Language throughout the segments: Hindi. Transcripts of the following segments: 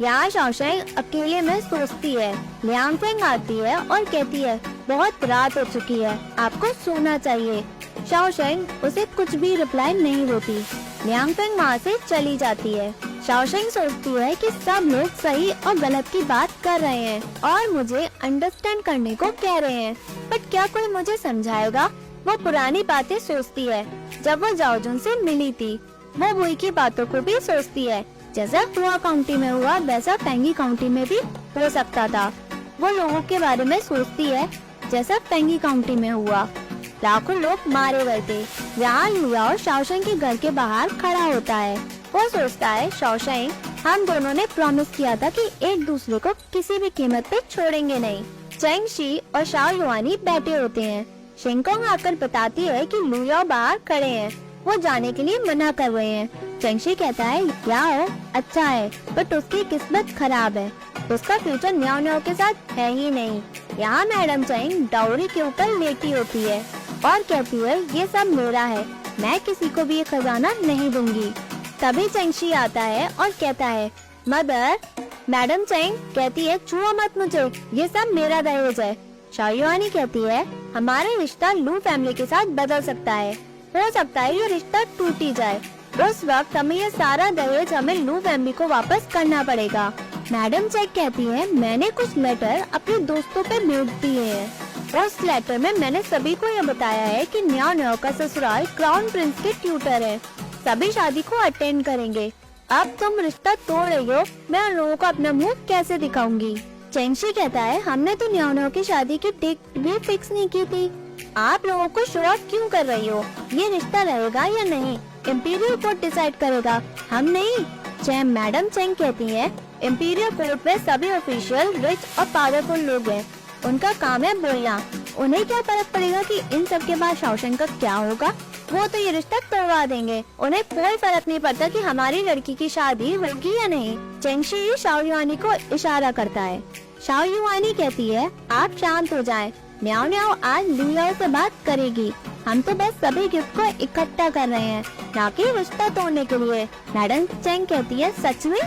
यहाँ शाओशेंग अकेले में सोचती है। लियांग फेंग आती है और कहती है बहुत रात हो चुकी है, आपको सोना चाहिए। शाओशेंग उसे कुछ भी रिप्लाई नहीं देती। लियांग फेंग वहाँ से चली जाती है। शाओशेंग सोचती है कि सब लोग सही और गलत की बात कर रहे हैं और मुझे अंडरस्टैंड करने को कह रहे हैं, बट क्या कोई मुझे समझाएगा। वो पुरानी बातें सोचती है जब वो जाओजुन से मिली थी। वो बुई की बातों को भी सोचती है, जैसा हुआ काउंटी में हुआ वैसा फेंगी काउंटी में भी हो सकता था। वो लोगों के बारे में सोचती है जैसा फेंगी काउंटी में हुआ, लाखों लोग मारे गए थे। यहाँ लियाओ शाओशेंग के घर के बाहर खड़ा होता है। वो सोचता है शाओशेंग, हम दोनों ने प्रॉमिस किया था कि एक दूसरे को किसी भी कीमत पे छोड़ेंगे नहीं। चेंग शी और शाओ युआनी बैठे होते हैं। शिंगकोंग आकर बताती है कि लियाओ बाहर खड़े हैं, वो जाने के लिए मना कर रहे हैं। चेंग शी कहता है याओ अच्छा है, बट उसकी किस्मत खराब है, उसका फ्यूचर न्याओ न्याओ के साथ है ही नहीं। यहाँ मैडम चेंग डाउरी के ऊपर लेटी होती है और कहती है ये सब मेरा है, मैं किसी को भी ये खजाना नहीं दूंगी। तभी चेंग शी आता है और कहता है मदर। मैडम चेंग कहती है छुओ मत मुझे, ये सब मेरा दहेज है। शाओ युआनी कहती है हमारा रिश्ता लू फैमिली के साथ बदल सकता है, हो सकता है ये रिश्ता टूट ही जाए। उस वक्त हमें ये सारा दहेज हमें लू फैमिली को वापस करना पड़ेगा। मैडम चेंग कहती है मैंने कुछ लेटर अपने दोस्तों पे भेज दिए हैं। उस लेटर में मैंने सभी को ये बताया है कि न्याओ न्याओ का ससुराल क्राउन प्रिंस के ट्यूटर है, सभी शादी को अटेंड करेंगे। अब तुम रिश्ता तोड़ रही हो, मैं उन लोगों को अपना मुंह कैसे दिखाऊंगी। चेंग शी कहता है हमने तो न्याओ न्याओ की शादी की डेट भी फिक्स नहीं की थी, आप लोगों को शो ऑफ क्यों कर रही हो। ये रिश्ता रहेगा या नहीं इम्पीरियल कोर्ट डिसाइड करेगा, हम नहीं। मैडम चेंग कहती है इम्पीरियल कोर्ट में सभी ऑफिशियल रिच और पावरफुल लोग हैं, उनका काम है बोलना, उन्हें क्या फर्क पड़ेगा कि इन सब के बाद शाओशेंग का क्या होगा। वो तो ये रिश्ता तोड़वा देंगे, उन्हें कोई फर्क नहीं पड़ता कि हमारी लड़की की शादी होगी या नहीं। चेंग शी शाओ युआनी को इशारा करता है। शाओ युआनी कहती है आप शांत हो जाएं, न्याओ न्याओ आज लियाओ से बात करेगी, हम तो बस सभी गिफ्ट को इकट्ठा कर रहे हैं, ना कि रिश्ता तोड़ने के लिए। मैडम चेंग कहती है सच में।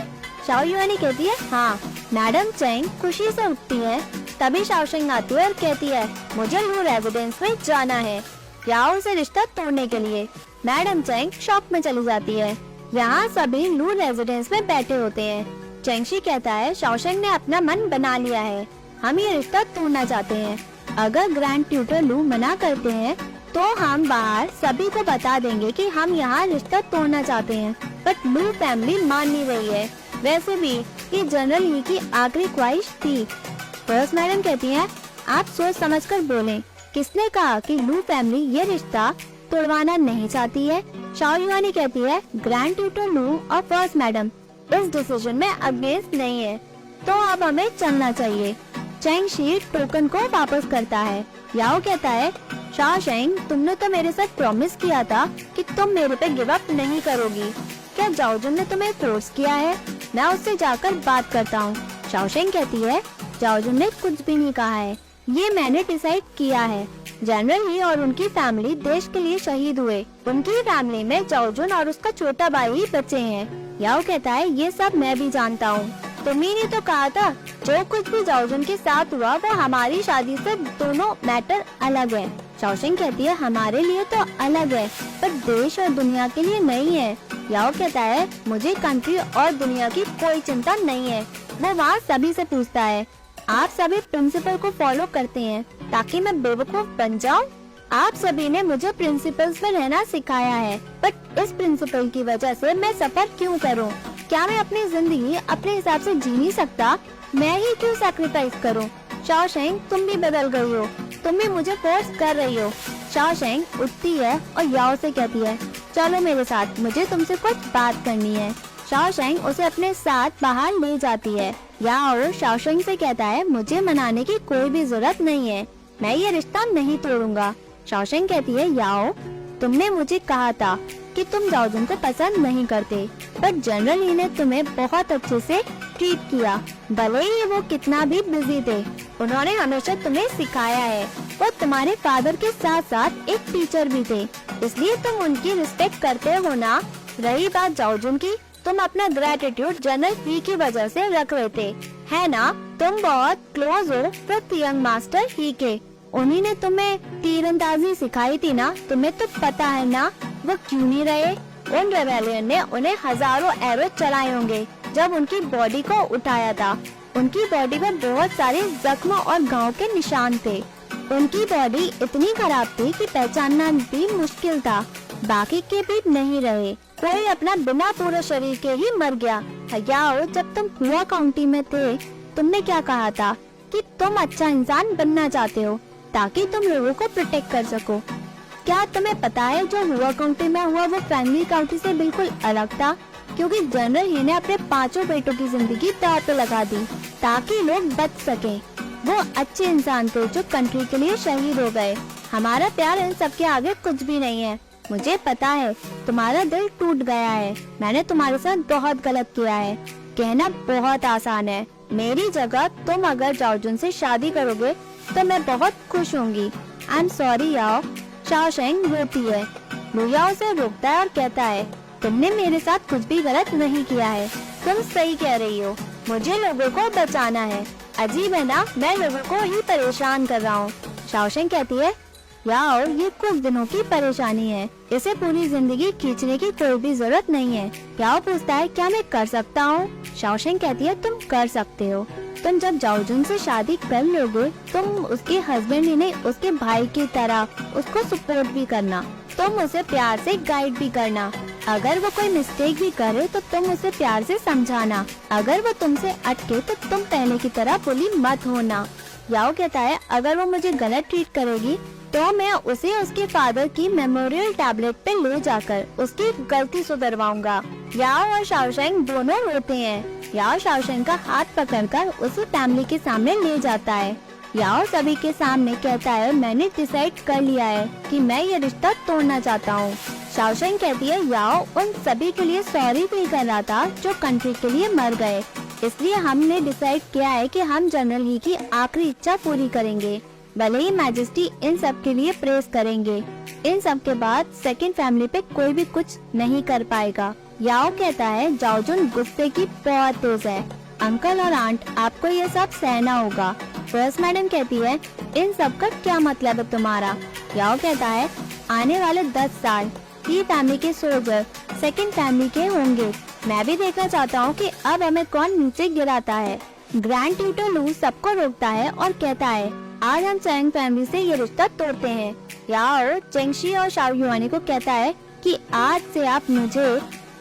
शाओ युआनी कहती है हाँ। मैडम चेंग खुशी से उठती है। तभी शाओशेंग आती है और कहती है मुझे लू रेजिडेंस में जाना है याओ से रिश्ता तोड़ने के लिए। मैडम चेंग शॉक में चली जाती है। यहाँ सभी लू रेजिडेंस में बैठे होते हैं। चेंग शी कहता है शाओशेंग ने अपना मन बना लिया है, हम ये रिश्ता तोड़ना चाहते हैं। अगर ग्रैंड ट्यूटर लू मना करते हैं तो हम बाहर सभी को बता देंगे कि हम यहाँ रिश्ता तोड़ना चाहते हैं, बट लू फैमिली मान नहीं रही है। वैसे भी ये जनरल ली की आखिरी ख्वाहिश थी। फर्स्ट मैडम कहती है आप सोच समझकर बोलें, किसने कहा कि लू फैमिली ये रिश्ता तोड़वाना नहीं चाहती है। शाओ युआनी कहती है ग्रैंड ट्यूटर लू और फर्स्ट मैडम इस डिसीजन में अगेंस्ट नहीं है, तो अब हमें चलना चाहिए। चेंग शी टोकन को वापस करता है। याओ कहता है शाओशेंग तुमने तो मेरे साथ प्रॉमिस किया था कि तुम मेरे पे गिव अप नहीं करोगी, क्या जाओजुन ने तुम्हें फोर्स किया है। मैं उससे जाकर बात करता हूँ। शाओशेंग कहती है जाओजुन ने कुछ भी नहीं कहा है, ये मैंने डिसाइड किया है। जनरल ही और उनकी फैमिली देश के लिए शहीद हुए, उनकी फैमिली में जाओजुन और उसका छोटा भाई ही बचे हैं। याओ कहता है ये सब मैं भी जानता हूँ, तुम्ही ने तो कहा था जो कुछ भी जाओजुन के साथ हुआ वो हमारी शादी से दोनों मैटर अलग है। शाओशेंग कहती है हमारे लिए तो अलग है, पर देश और दुनिया के लिए नहीं है। याओ कहता है मुझे कंट्री और दुनिया की कोई चिंता नहीं है। वो वहाँ सभी से पूछता है आप सभी प्रिंसिपल को फॉलो करते हैं ताकि मैं बेवकूफ बन जाऊं? आप सभी ने मुझे प्रिंसिपल्स में रहना सिखाया है, बट इस प्रिंसिपल की वजह से मैं सफर क्यों करूं? क्या मैं अपनी जिंदगी अपने हिसाब से जी नहीं सकता? मैं ही क्यों सैक्रिफाइस करूं? शाओशेंग तुम भी बदल गई हो, तुम भी मुझे फोर्स कर रही हो। शाओशेंग उठती है और याओ से कहती है चलो मेरे साथ, मुझे तुमसे कुछ बात करनी है। शाओशेंग उसे अपने साथ बाहर ले जाती है। याओ शाओशेंग से कहता है मुझे मनाने की कोई भी जरूरत नहीं है, मैं ये रिश्ता नहीं तोड़ूंगा। शाओशेंग कहती है याओ तुमने मुझे कहा था कि तुम जाओजुन को पसंद नहीं करते, पर जनरल ही ने तुम्हें बहुत अच्छे से ट्रीट किया, भले ही वो कितना भी बिजी थे, उन्होंने हमेशा तुम्हें सिखाया है। वो तुम्हारे फादर के साथ साथ एक टीचर भी थे, इसलिए तुम उनकी रिस्पेक्ट करते हो ना। रही बात जाओजुन की, तुम अपना ग्रेटिट्यूड जनरल ही की वजह से रख रहे थे, है ना? तुम बहुत क्लोज हो विद यंग मास्टर ही के। उन्हीं ने तुम्हें तीरंदाजी सिखाई थी ना, तुम्हें तो पता है ना वो क्यों नहीं रहे। उन रेबेलियन ने उन्हें हजारों एरो चलाए होंगे जब उनकी बॉडी को उठाया था। उनकी बॉडी पर बहुत सारे जख्म और घाव के निशान थे। उनकी बॉडी इतनी खराब थी कि पहचानना भी मुश्किल था। बाकी के भी नहीं रहे, कोई अपना बिना पूरे शरीर के ही मर गया। याओ, जब तुम हुआ काउंटी में थे, तुमने क्या कहा था कि तुम अच्छा इंसान बनना चाहते हो ताकि तुम लोगों को प्रोटेक्ट कर सको। क्या तुम्हें पता है जो हुआ काउंटी में हुआ वो फैमिली काउंटी से बिल्कुल अलग था, क्योंकि जनरल ही ने अपने 5 बेटों की जिंदगी दांव पे लगा दी ताकि लोग बच सके। वो अच्छे इंसान थे जो कंट्री के लिए शहीद हो गए। हमारा प्यार इन सब के आगे कुछ भी नहीं है। मुझे पता है तुम्हारा दिल टूट गया है, मैंने तुम्हारे साथ बहुत गलत किया है। कहना बहुत आसान है। मेरी जगह तुम अगर जाओजुन से शादी करोगे तो मैं बहुत खुश होंगी। I am sorry Yao. Shaosheng रोती है। लुयाओ उसे रोकता है और कहता है, तुमने मेरे साथ कुछ भी गलत नहीं किया है, तुम सही कह रही हो। मुझे लोगों को बचाना है। अजीब है ना, मैं लोगों को ही परेशान कर रहा हूँ। शाओशेंग कहती है, याओ ये कुछ दिनों की परेशानी है, इसे पूरी जिंदगी खींचने की कोई भी जरूरत नहीं है। याओ पूछता है, क्या मैं कर सकता हूँ? शाओशेंग कहती है, तुम कर सकते हो। तुम जब जाओजुन से शादी कर लोगे, तुम उसके हस्बैंड ही नहीं उसके भाई की तरह उसको सपोर्ट भी करना। तुम उसे प्यार से गाइड भी करना। अगर वो कोई मिस्टेक भी करे तो तुम उसे प्यार से समझाना। अगर वो तुमसे अटके तो तुम पहले की तरह बुली मत होना। याओ कहता है, अगर वो मुझे गलत ट्रीट करेगी तो मैं उसे उसके फादर की मेमोरियल टैबलेट पे ले जाकर उसकी गलती सुधरवाऊंगा। याओ और शाओशेंग दोनों रोते हैं। याओ शाओशेंग का हाथ पकड़कर उसे फैमिली के सामने ले जाता है। याओ सभी के सामने कहता है, मैंने डिसाइड कर लिया है कि मैं ये रिश्ता तोड़ना चाहता हूँ। शाओशेंग कहती है, याओ उन सभी के लिए सॉरी फील कर रहा था जो कंट्री के लिए मर गए, इसलिए हमने डिसाइड किया है कि हम जनरल ही की आखिरी इच्छा पूरी करेंगे, भले ही मैजेस्टी इन सब के लिए प्रेस करेंगे। इन सब के बाद सेकंड फैमिली पे कोई भी कुछ नहीं कर पाएगा। याओ कहता है, जाओजुन गुस्से की बहुत तेज है। अंकल और आंट, आपको ये सब सहना होगा। फर्स्ट मैडम कहती है, इन सब का क्या मतलब है तुम्हारा? याओ कहता है, आने वाले 10 साल ही फैमिली के सोल्जर सेकंड फैमिली के होंगे। मैं भी देखना चाहता हूँ कि अब हमें कौन नीचे गिराता है। ग्रैंड ट्यूटर लू सबको रोकता है और कहता है, आज हम चैंग फैमिली से ये रिश्ता तोड़ते हैं। याओ चेंगशी और शाओ युआनी को कहता है कि आज से आप मुझे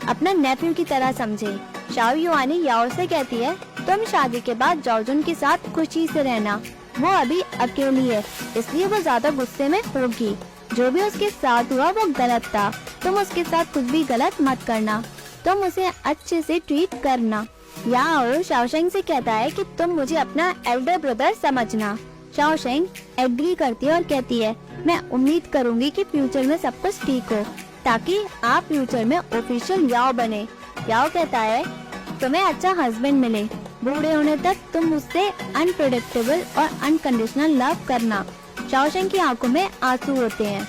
अपना नेफ्यू की तरह समझे। शाओ युआनी याओ से कहती है, तुम शादी के बाद जाओजुन के साथ खुशी से रहना। वो अभी अकेली है, इसलिए वो ज्यादा गुस्से में होगी। जो भी उसके साथ हुआ वो गलत था। तुम उसके साथ कुछ भी गलत मत करना। तुम उसे अच्छे से ट्रीट करना। याओ शाओशेंग से कहता है कि तुम मुझे अपना एल्डर ब्रदर समझना। शाओशेंग एग्री करती है और कहती है, मैं उम्मीद करूंगी कि फ्यूचर में सब कुछ ठीक हो ताकि आप फ्यूचर में ऑफिशियल याओ बने। याओ कहता है, तुम्हें अच्छा हस्बैंड मिले, बूढ़े होने तक तुम उससे अनप्रेडिक्टेबल और अनकंडीशनल लव करना। शाओशेंग की आंखों में आंसू होते हैं।